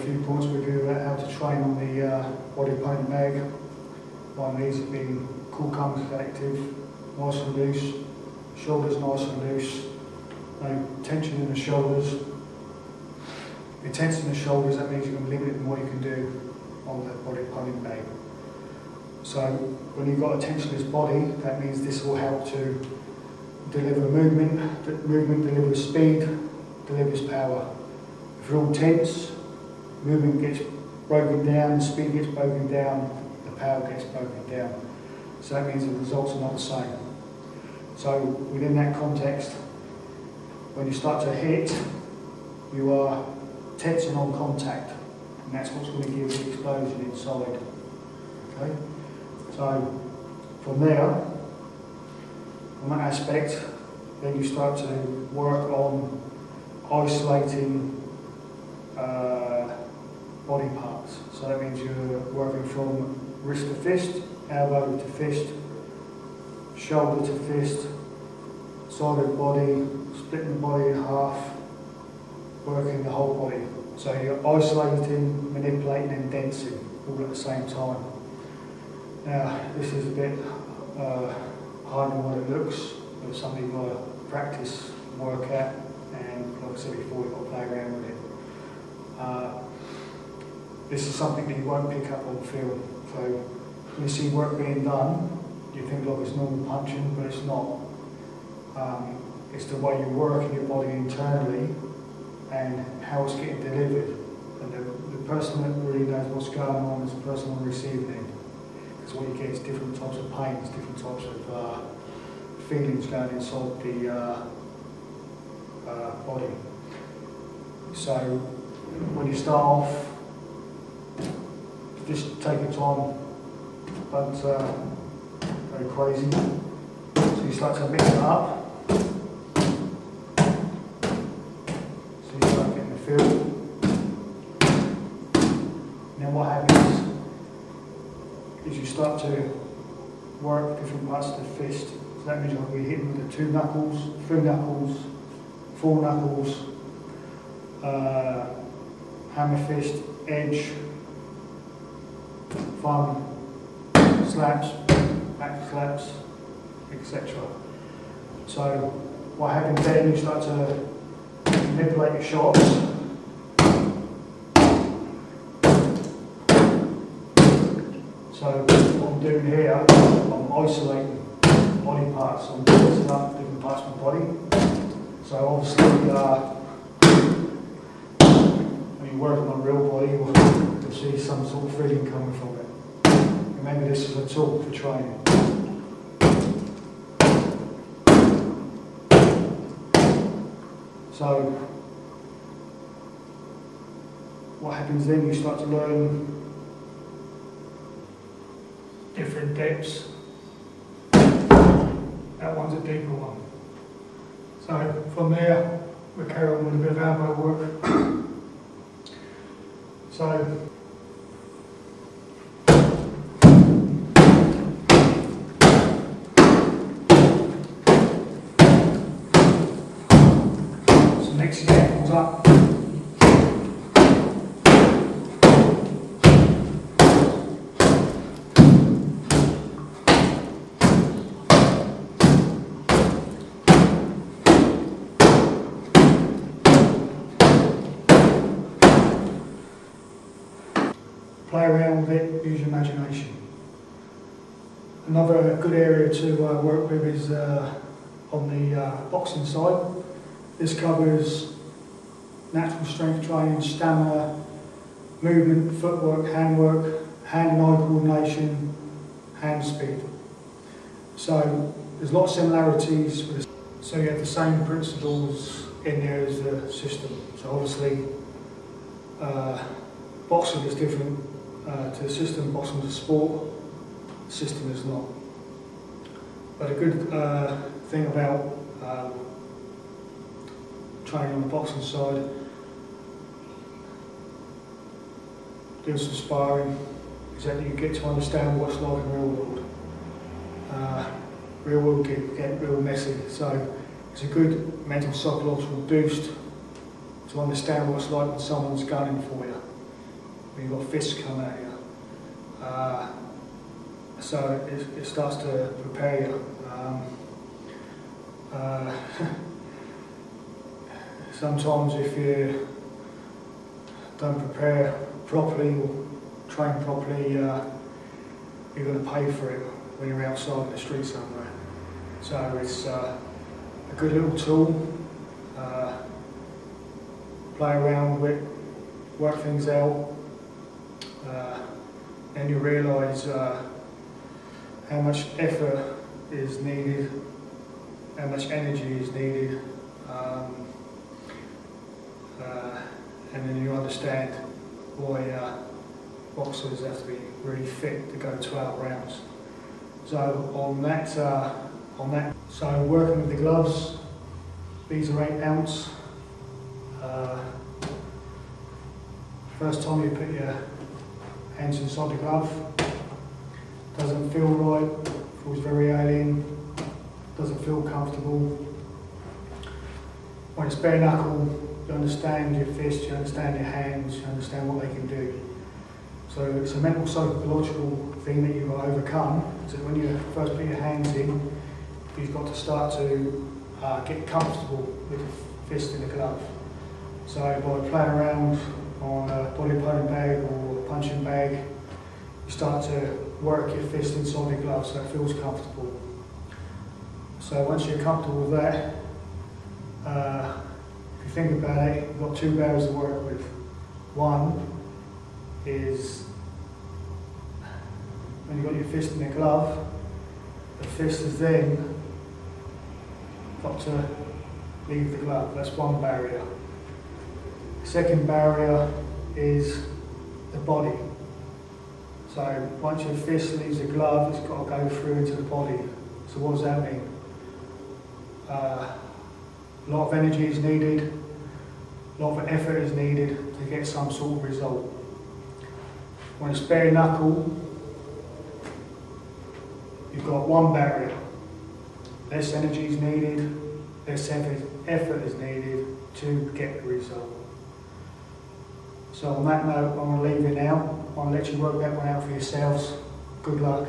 few points with you about how to train on the body paint mag. One of these have been cool, calm, collective, nice and loose, shoulders nice and loose, no tension in the shoulders. If you're tensing the shoulders, that means you can limit what you can do on the body paint mag. So when you've got a tensionless body, that means this will help to deliver movement. Movement delivers speed, delivers power. If you're all tense, movement gets broken down, the speed gets broken down, the power gets broken down. So that means the results are not the same. So within that context, when you start to hit, you are tensing on contact, and that's what's going to give the explosion inside. Okay? So from there, from that aspect, then you start to work on isolating body parts. So that means you're working from wrist to fist, elbow to fist, shoulder to fist, side of the body, splitting the body in half, working the whole body. So you're isolating, manipulating and densing all at the same time. Now this is a bit harder than what it looks, but something you've got to practice, work at, and like I said before, you've got to play around with it. This is something that you won't pick up on film. So when you see work being done, you think, look, it's normal punching, but it's not. It's the way you're working your body internally and how it's getting delivered. And the person that really knows what's going on is the person on the receiving end. Because what you get is different types of pains, different types of feelings going inside the body. So when you start off, just take your time, don't go crazy. So you start to mix it up. So you start getting the feel. And then what happens is you start to work different parts of the fist. So that means you're going to be hitting with the 2 knuckles, 3 knuckles, 4 knuckles, hammer fist, edge, thumb, slaps, back slaps, etc. So what happens then, you start to manipulate your shots. So what I'm doing here, I'm isolating body parts, I'm mixing up different parts of my body. So obviously, when you're working on a real body, you'll see some sort of feeling coming from it. Remember, this is a tool for training. So what happens then, you start to learn different depths. That one's a deeper one. So from there, we carry on with a bit of elbow work. So next your ankles up. Play around with it, use your imagination. Another good area to work with is on the boxing side. This covers natural strength training, stamina, movement, footwork, handwork, hand and eye coordination, hand speed. So there's a lot of similarities with this. So you have the same principles in there as the system. So obviously boxing is different to the system. Boxing is a sport, the system is not. But a good thing about training on the boxing side, doing some sparring, is that you get to understand what it's like in the real world. Real world can get real messy, so it's a good mental psychological boost to understand what it's like when someone's gunning for you. when you've got fists coming at you. So it starts to prepare you. Sometimes if you don't prepare properly or train properly, you're going to pay for it when you're outside in the street somewhere. So it's a good little tool. Play around with it, work things out, and you realise how much effort is needed, how much energy is needed, and then you understand why boxers have to be really fit to go 12 rounds. So on that, so working with the gloves, these are 8 ounce. First time you put your hands inside the glove, doesn't feel right, feels very alien, doesn't feel comfortable. When it's bare knuckle, you understand your fists, you understand your hands, you understand what they can do. So it's a mental psychological thing that you've got to overcome. So when you first put your hands in, you've got to start to get comfortable with the fist in the glove. So by playing around on a body opponent bag or a punching bag, you start to work your fist inside the glove so it feels comfortable. So once you're comfortable with that, if you think about it, you've got 2 barriers to work with. One is when you've got your fist in the glove, the fist has then got to leave the glove. That's one barrier. The second barrier is the body. So once your fist leaves the glove, it's got to go through into the body. So what does that mean? A lot of energy is needed, a lot of effort is needed to get some sort of result. When it's bare knuckle, you've got one barrier. Less energy is needed, less effort is needed to get the result. So on that note, I'm going to leave it now. I'm going to let you work that one out for yourselves. Good luck.